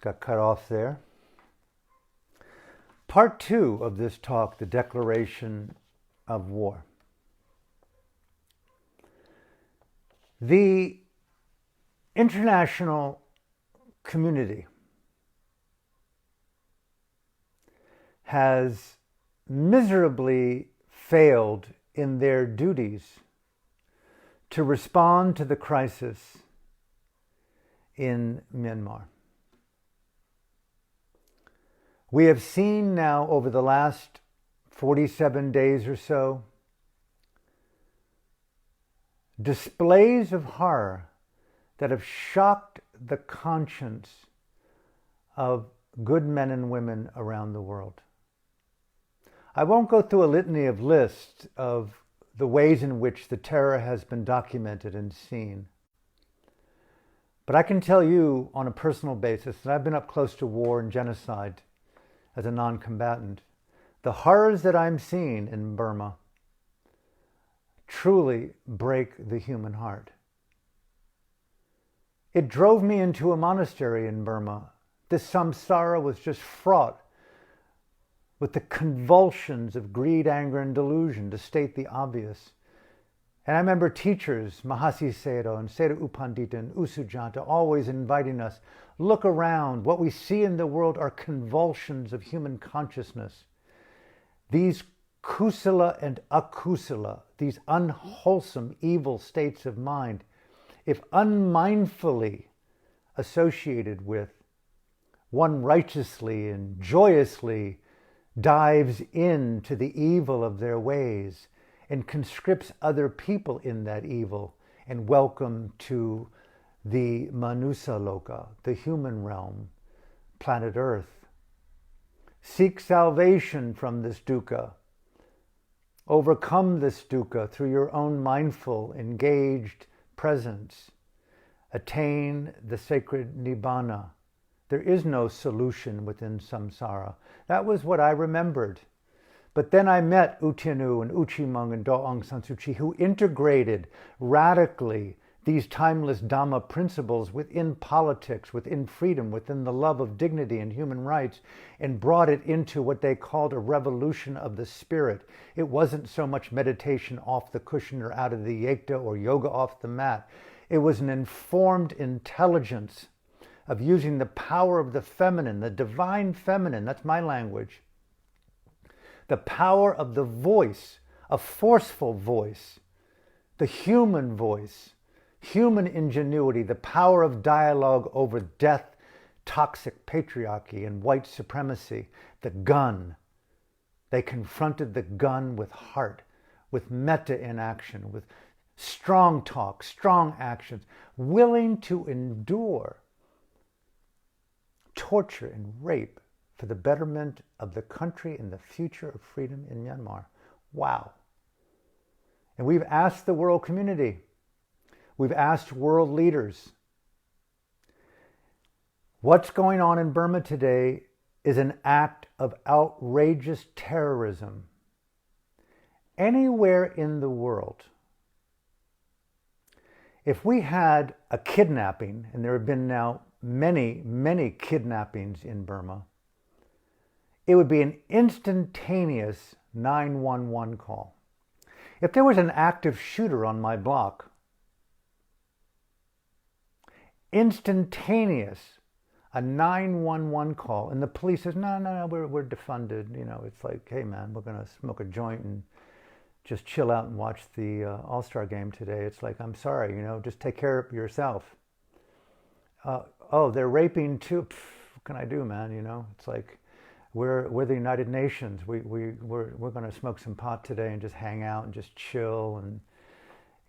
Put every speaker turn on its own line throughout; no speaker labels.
got cut off there. Part 2 of this talk, the declaration of war. The international community has miserably failed in their duties to respond to the crisis in Myanmar. We have seen now over the last 47 days or so displays of horror that have shocked the conscience of good men and women around the world. I won't go through a litany of lists of the ways in which the terror has been documented and seen. But I can tell you on a personal basis that I've been up close to war and genocide as a non-combatant. The horrors that I'm seeing in Burma truly break the human heart. It drove me into a monastery in Burma. This samsara was just fraught with the convulsions of greed, anger, and delusion, to state the obvious. And I remember teachers, Mahasi Sayadaw and Sayadaw U Pandita and U Sujata, always inviting us, look around. What we see in the world are convulsions of human consciousness. These kusala and akusala, these unwholesome, evil states of mind, if unmindfully associated with, one righteously and joyously dives into the evil of their ways and conscripts other people in that evil and welcome to the Manusa Loka, the human realm, planet Earth. Seek salvation from this dukkha. Overcome this dukkha through your own mindful, engaged presence. Attain the sacred nibbana. There is no solution within samsara. That was what I remembered. But then I met U Thinu and U Chi Mung and Daw Aung San Suu Kyi, who integrated radically these timeless Dhamma principles within politics, within freedom, within the love of dignity and human rights, and brought it into what they called a revolution of the spirit. It wasn't so much meditation off the cushion or out of the yekta or yoga off the mat. It was an informed intelligence of using the power of the feminine, the divine feminine, that's my language, the power of the voice, a forceful voice, the human voice, human ingenuity, the power of dialogue over death, toxic patriarchy, and white supremacy, the gun. They confronted the gun with heart, with metta in action, with strong talk, strong actions, willing to endure torture and rape for the betterment of the country and the future of freedom in Myanmar. Wow. And we've asked the world community, we've asked world leaders, what's going on in Burma today is an act of outrageous terrorism. Anywhere in the world, if we had a kidnapping, and there have been now many, many kidnappings in Burma, it would be an instantaneous 911 call. If there was an active shooter on my block, instantaneous, a 911 call, and the police says, no, we're defunded. You know, it's like, hey man, we're going to smoke a joint and just chill out and watch the All-Star game today. It's like, I'm sorry, you know, just take care of yourself. Oh, they're raping too. What can I do, man? You know, it's like, we're the United Nations. We're going to smoke some pot today and just hang out and just chill and,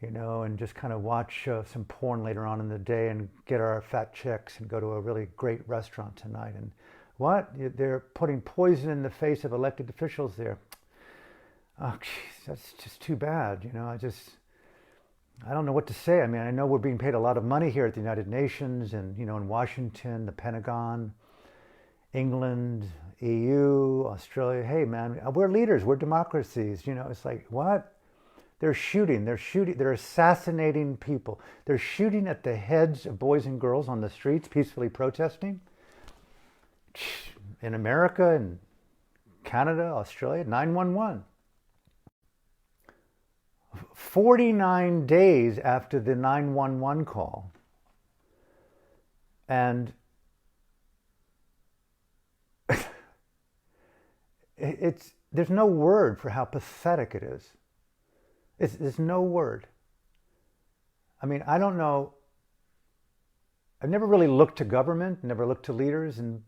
you know, and just kind of watch some porn later on in the day and get our fat checks and go to a really great restaurant tonight. And what? They're putting poison in the face of elected officials there. Oh, geez, that's just too bad. You know, I don't know what to say. I mean, I know we're being paid a lot of money here at the United Nations and, you know, in Washington, the Pentagon, England, EU, Australia. Hey, man, we're leaders. We're democracies. You know, it's like, what? They're shooting. They're assassinating people. They're shooting at the heads of boys and girls on the streets, peacefully protesting. in America and Canada, Australia, 911. 49 days after the 911 call. And there's no word for how pathetic it is. There's no word. I mean, I don't know. I've never really looked to government, never looked to leaders, and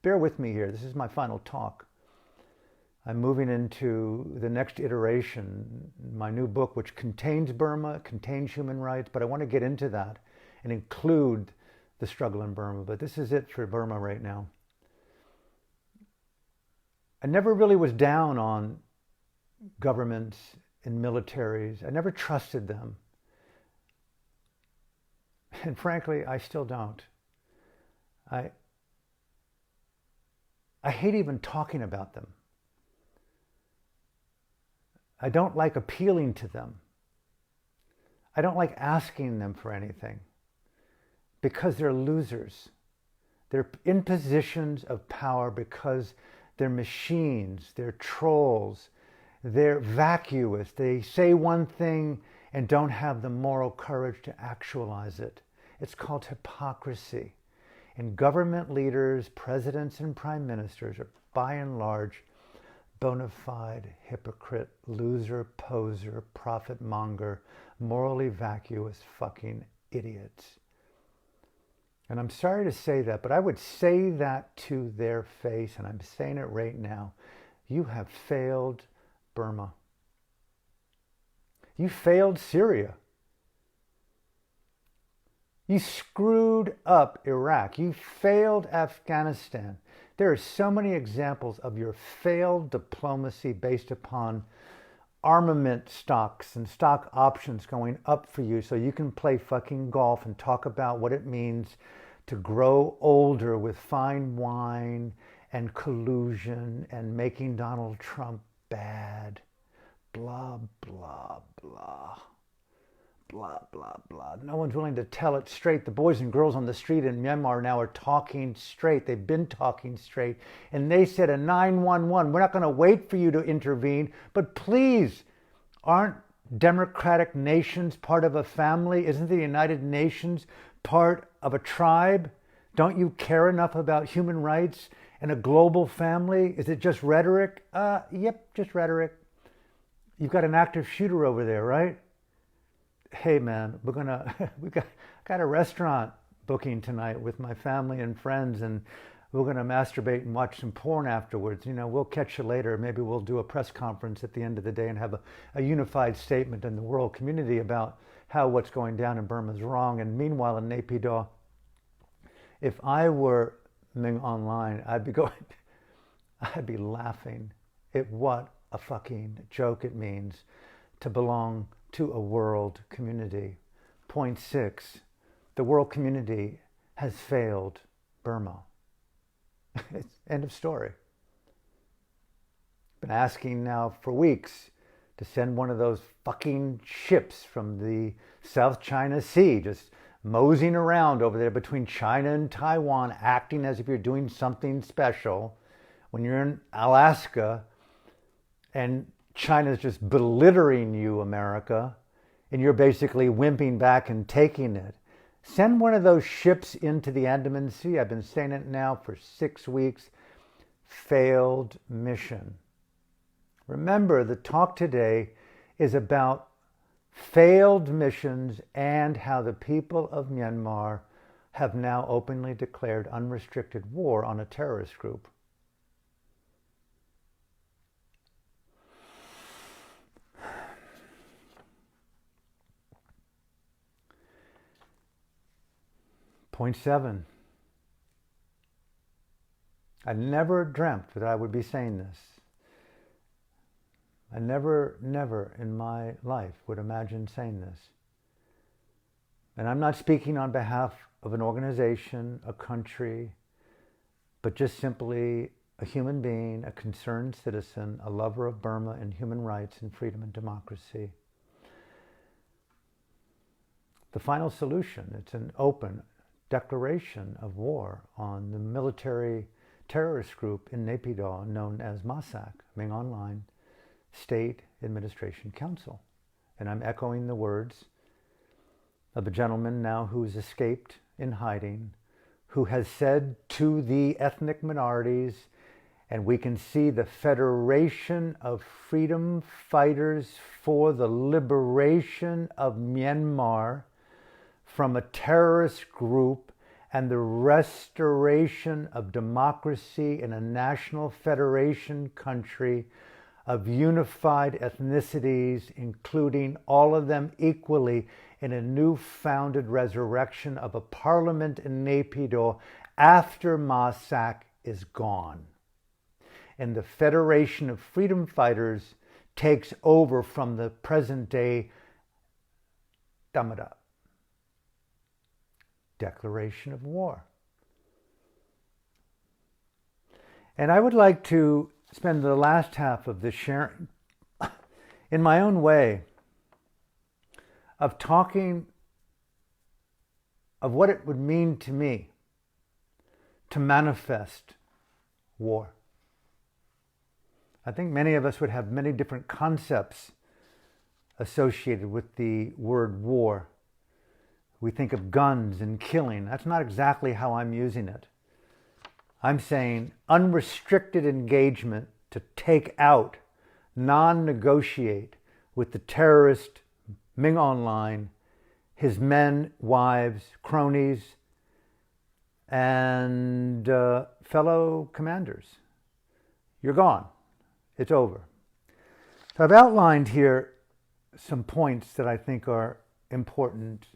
bear with me here. This is my final talk. I'm moving into the next iteration, my new book, which contains Burma, contains human rights, but I want to get into that and include the struggle in Burma. But this is it for Burma right now. I never really was down on governments and militaries. I never trusted them. And frankly, I still don't. I hate even talking about them. I don't like appealing to them. I don't like asking them for anything because they're losers. They're in positions of power because they're machines, they're trolls, they're vacuous. They say one thing and don't have the moral courage to actualize it. It's called hypocrisy. And government leaders, presidents and prime ministers are by and large bona fide hypocrite, loser, poser, profit monger, morally vacuous fucking idiots. And I'm sorry to say that, but I would say that to their face, and I'm saying it right now. You have failed Burma. You failed Syria. You screwed up Iraq. You failed Afghanistan. There are so many examples of your failed diplomacy based upon armament stocks and stock options going up for you so you can play fucking golf and talk about what it means to grow older with fine wine and collusion and making Donald Trump bad. Blah, blah, blah. Blah, blah, blah. No one's willing to tell it straight. The boys and girls on the street in Myanmar now are talking straight. They've been talking straight. And they said a 911, we're not going to wait for you to intervene, but please, aren't democratic nations part of a family? Isn't the United Nations part of a tribe? Don't you care enough about human rights and a global family? Is it just rhetoric? Yep, just rhetoric. You've got an active shooter over there, right? Hey man, we got a restaurant booking tonight with my family and friends, and we're gonna masturbate and watch some porn afterwards. You know, we'll catch you later. Maybe we'll do a press conference at the end of the day and have a unified statement in the world community about how what's going down in Burma is wrong. And meanwhile, in Naypyidaw, if I were Ming Online, I'd be laughing at what a fucking joke it means to belong to a world community. Point 6, the world community has failed Burma. End of story. Been asking now for weeks to send one of those fucking ships from the South China Sea, just moseying around over there between China and Taiwan, acting as if you're doing something special when you're in Alaska and China's just belittling you, America, and you're basically wimping back and taking it. Send one of those ships into the Andaman Sea. I've been saying it now for 6 weeks. Failed mission. Remember, the talk today is about failed missions and how the people of Myanmar have now openly declared unrestricted war on a terrorist group. Point 7. I never dreamt that I would be saying this. I never in my life would imagine saying this. And I'm not speaking on behalf of an organization, a country, but just simply a human being, a concerned citizen, a lover of Burma and human rights and freedom and democracy. The final solution, it's an open declaration of war on the military terrorist group in Naypyidaw known as MAH-SAC, Ming On Hlaing State Administration Council. And I'm echoing the words of a gentleman now who's escaped in hiding, who has said to the ethnic minorities, and we can see the Federation of Freedom Fighters for the Liberation of Myanmar from a terrorist group and the restoration of democracy in a national federation country of unified ethnicities, including all of them equally in a new founded resurrection of a parliament in Naypyidaw after MAH-SAC is gone. And the Federation of Freedom Fighters takes over from the present-day Damada. Declaration of war. And I would like to spend the last half of this sharing in my own way of talking of what it would mean to me to manifest war. I think many of us would have many different concepts associated with the word war. We think of guns and killing. That's not exactly how I'm using it. I'm saying unrestricted engagement to take out, non-negotiate with the terrorist Ming On Hlaing, his men, wives, cronies, and fellow commanders. You're gone. It's over. So I've outlined here some points that I think are important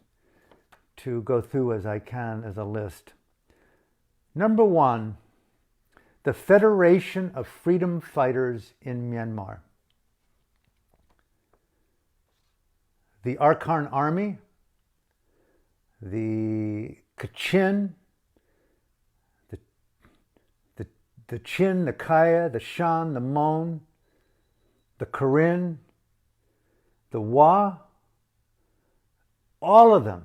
to go through as I can as a list. Number one, the Federation of Freedom Fighters in Myanmar. The Arakan Army, the Kachin, the Chin, the Kaya, the Shan, the Mon, the Karen, the Wa, all of them.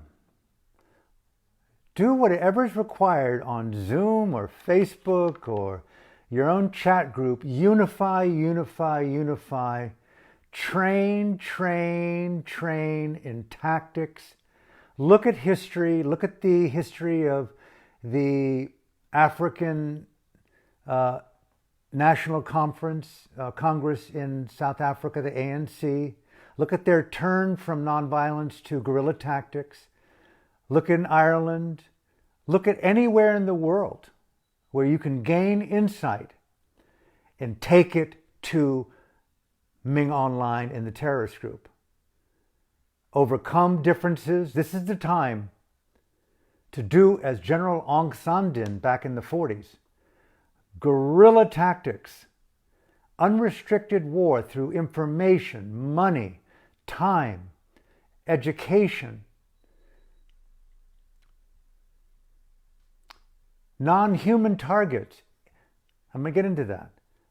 Do whatever is required on Zoom or Facebook or your own chat group. Unify, unify, unify. Train, train, train in tactics. Look at history. Look at the history of the African National Congress in South Africa, the ANC. Look at their turn from nonviolence to guerrilla tactics. Look in Ireland. Look at anywhere in the world where you can gain insight and take it to Ming On Hlaing and the terrorist group. Overcome differences. This is the time to do as General Aung San did back in the 40s. Guerrilla tactics, unrestricted war through information, money, time, education, non-human targets. I'm going to get into that.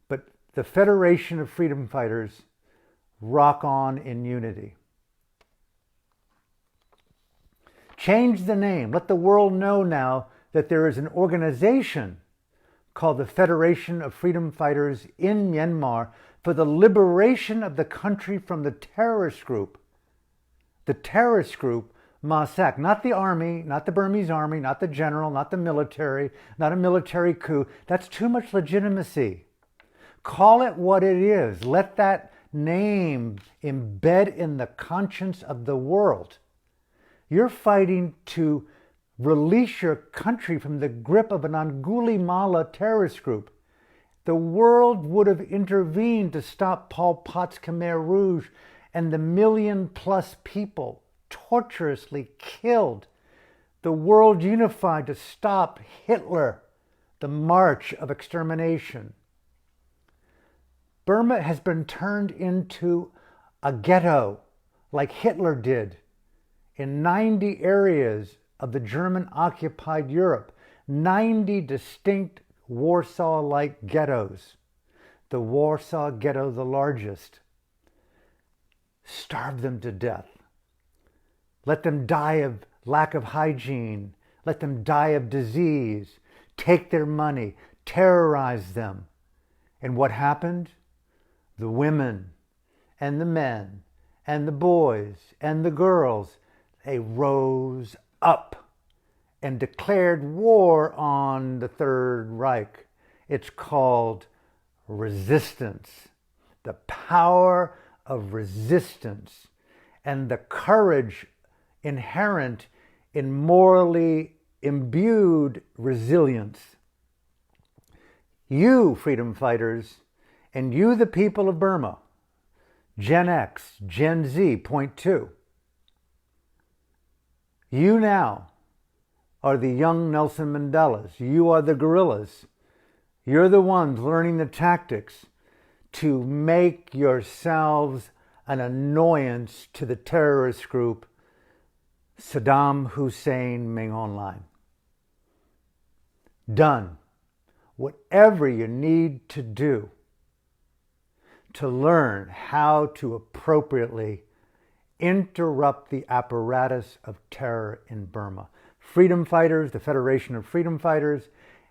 But the Federation of Freedom Fighters rock on in unity. Change the name. Let the world know now that there is an organization called the Federation of Freedom Fighters in Myanmar for the liberation of the country from the terrorist group. The terrorist group, MAH-SAC, not the army, not the Burmese army, not the general, not the military, not a military coup. That's too much legitimacy. Call it what it is. Let that name embed in the conscience of the world. You're fighting to release your country from the grip of an Angulimala terrorist group. The world would have intervened to stop Pol Pot's Khmer Rouge and the 1 million+ people torturously killed. The world unified to stop Hitler, the march of extermination. Burma has been turned into a ghetto like Hitler did in 90 areas of the German-occupied Europe, 90 distinct Warsaw-like ghettos. The Warsaw Ghetto, the largest. Starve them to death. Let them die of lack of hygiene. Let them die of disease. Take their money. terrorized them. And what happened? The women and the men and the boys and the girls, they rose up and declared war on the Third Reich. It's called resistance. The power of resistance and the courage inherent in morally imbued resilience. You, freedom fighters, and you, the people of Burma, Gen X, Gen Z, point two, you now are the young Nelson Mandelas. You are the guerrillas. You're the ones learning the tactics to make yourselves an annoyance to the terrorist group Saddam Hussein Aung Hlaing. Done. Whatever you need to do to learn how to appropriately interrupt the apparatus of terror in Burma. Freedom fighters, the Federation of Freedom Fighters,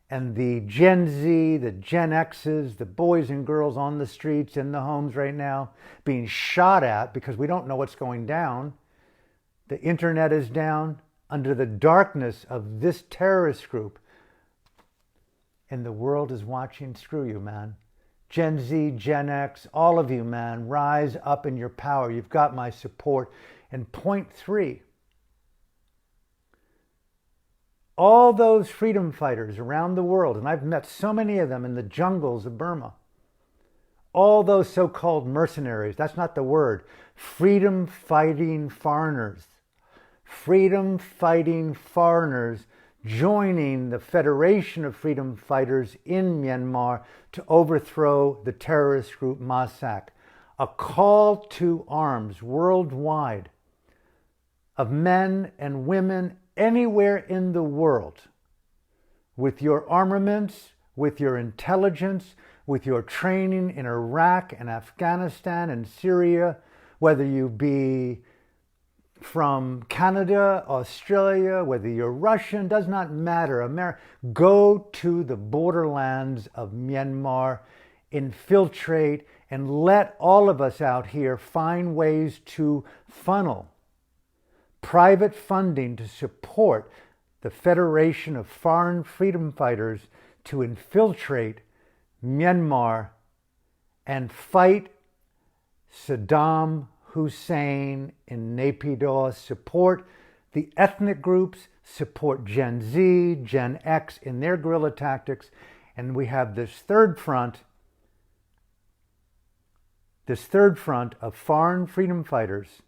and the Gen Z, the Gen X's, the boys and girls on the streets, in the homes right now, being shot at because we don't know what's going down. The internet is down under the darkness of this terrorist group. And the world is watching. Screw you, man. Gen Z, Gen X, all of you, man, rise up in your power. You've got my support. And point three, all those freedom fighters around the world, and I've met so many of them in the jungles of Burma, all those so-called mercenaries, that's not the word, freedom-fighting foreigners, freedom-fighting foreigners joining the Federation of Freedom Fighters in Myanmar to overthrow the terrorist group MAH-SAC. A call to arms worldwide of men and women anywhere in the world, with your armaments, with your intelligence, with your training in Iraq and Afghanistan and Syria, whether you be from Canada, Australia, whether you're Russian, does not matter. Go to the borderlands of Myanmar, infiltrate, and let all of us out here find ways to funnel private funding to support the Federation of Foreign Freedom Fighters to infiltrate Myanmar and fight Saddam Hussein in Naypyidaw, support the ethnic groups, support Gen Z, Gen X in their guerrilla tactics, and we have this third front of foreign freedom fighters.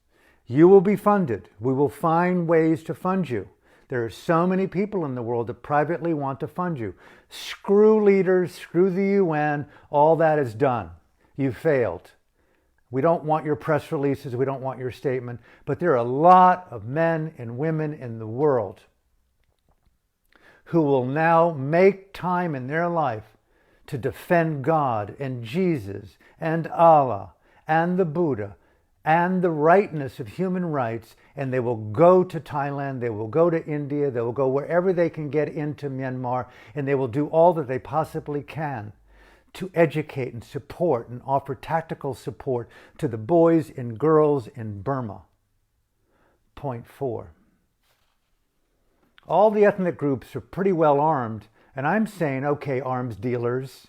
You will be funded. We will find ways to fund you. There are so many people in the world that privately want to fund you. Screw leaders, screw the UN, all that is done. You failed. We don't want your press releases, we don't want your statement, but there are a lot of men and women in the world who will now make time in their life to defend God and Jesus and Allah and the Buddha and the rightness of human rights, and they will go to Thailand, they will go to India, they will go wherever they can get into Myanmar, and they will do all that they possibly can to educate and support and offer tactical support to the boys and girls in Burma. Point four. All the ethnic groups are pretty well armed, and I'm saying, okay, arms dealers,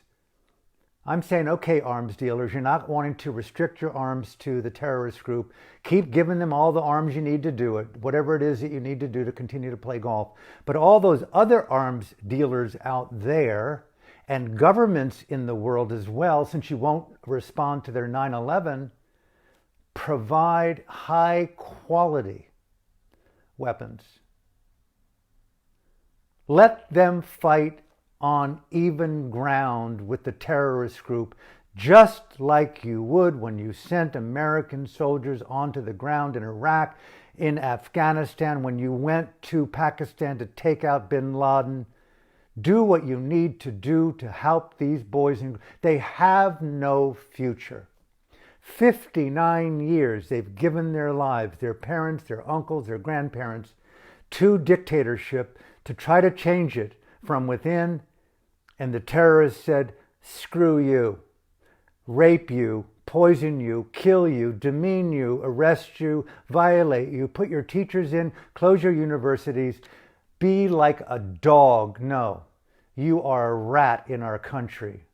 you're not wanting to restrict your arms to the terrorist group. Keep giving them all the arms you need to do it, whatever it is that you need to do to continue to play golf. But all those other arms dealers out there, and governments in the world as well, since you won't respond to their 9/11, provide high quality weapons. Let them fight on even ground with the terrorist group, just like you would when you sent American soldiers onto the ground in Iraq, in Afghanistan, when you went to Pakistan to take out bin Laden. Do what you need to do to help these boys. They have no future. 59 years they've given their lives, their parents, their uncles, their grandparents, to dictatorship to try to change it from within And the terrorists said, screw you, rape you, poison you, kill you, demean you, arrest you, violate you, put your teachers in, close your universities, be like a dog. No, you are a rat in our country.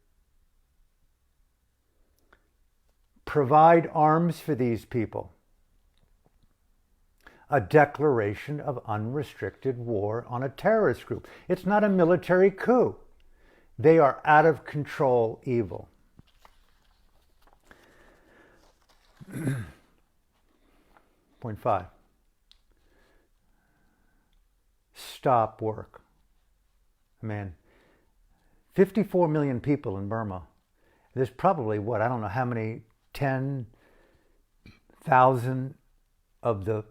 Provide arms for these people. A declaration of unrestricted war on a terrorist group. It's not a military coup. They are out of control evil. Point 5. Stop work. Man, 54 million people in Burma. There's probably, I don't know how many, 10,000 of the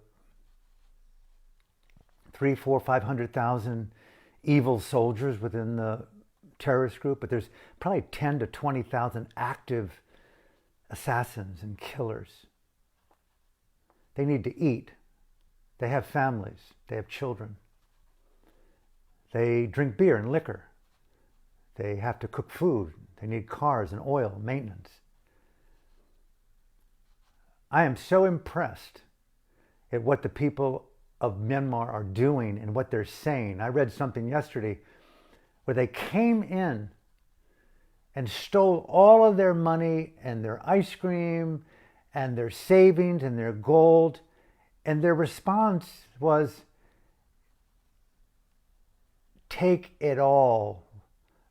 300,000, 400,000, 500,000 evil soldiers within the terrorist group, but there's probably 10,000 to 20,000 active assassins and killers. They need to eat. They have families. They have children. They drink beer and liquor. They have to cook food. They need cars and oil, maintenance. I am so impressed at what the people of Myanmar are doing and what they're saying. I read something yesterday where they came in and stole all of their money and their ice cream and their savings and their gold. And their response was, take it all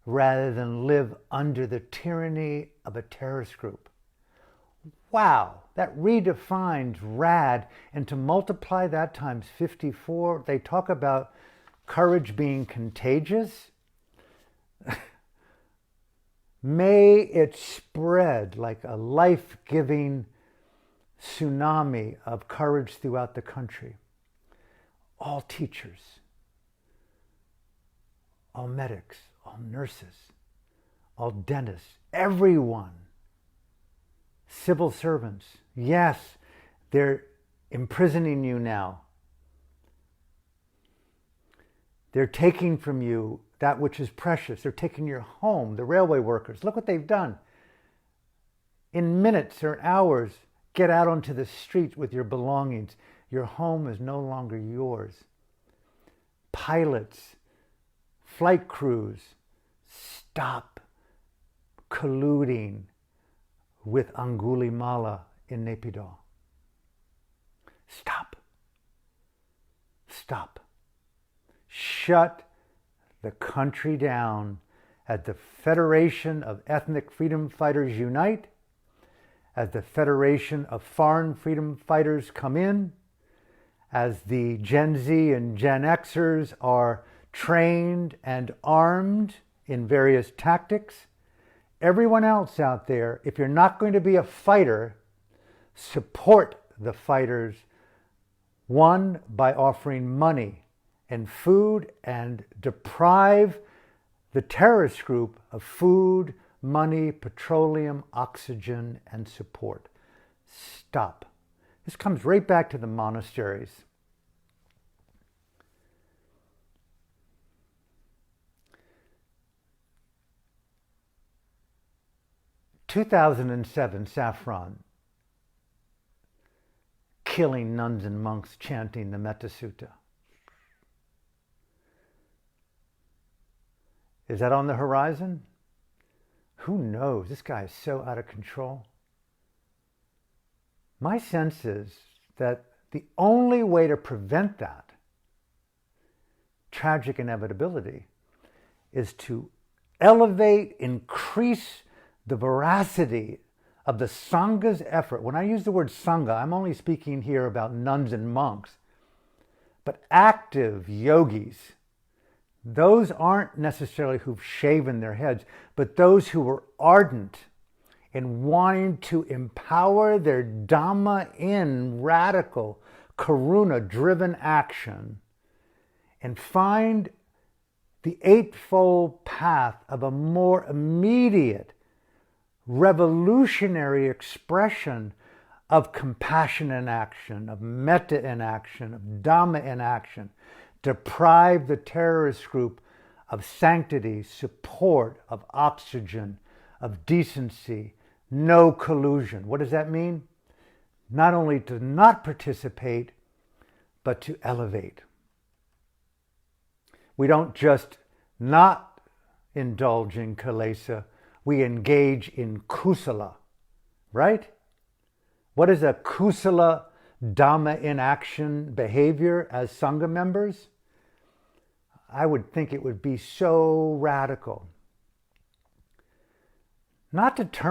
rather than live under the tyranny of a terrorist group. Wow, that redefines RAD, and to multiply that times 54, they talk about courage being contagious. May it spread like a life-giving tsunami of courage throughout the country. All teachers, all medics, all nurses, all dentists, everyone. Civil servants, yes, they're imprisoning you now. They're taking from you that which is precious. They're taking your home. The railway workers, look what they've done. In minutes or hours, get out onto the streets with your belongings. Your home is no longer yours. Pilots, flight crews, stop colluding with Angulimala in Naypyidaw. Stop. Stop. Shut the country down as the Federation of Ethnic Freedom Fighters unite, as the Federation of Foreign Freedom Fighters come in, as the Gen Z and Gen Xers are trained and armed in various tactics. Everyone else out there, if you're not going to be a fighter, support the fighters, one, by offering money and food, and deprive the terrorist group of food, money, petroleum, oxygen, and support. Stop. This comes right back to the monasteries. In 2007, Saffron, killing nuns and monks chanting the Metta Sutta. Is that on the horizon? Who knows? This guy is so out of control. My sense is that the only way to prevent that tragic inevitability is to elevate, increase the veracity of the Sangha's effort. When I use the word Sangha, I'm only speaking here about nuns and monks, but active yogis. Those aren't necessarily who've shaven their heads, but those who were ardent in wanting to empower their Dhamma in radical, karuna-driven action and find the eightfold path of a more immediate, revolutionary expression of compassion in action, of metta in action, of Dhamma in action. Deprive the terrorist group of sanctity, support, of oxygen, of decency, no collusion. What does that mean? Not only to not participate, but to elevate. We don't just not indulge in kilesa, we engage in kusala, right? What is a kusala Dhamma in action behavior as Sangha members? I would think it would be so radical. Not to turn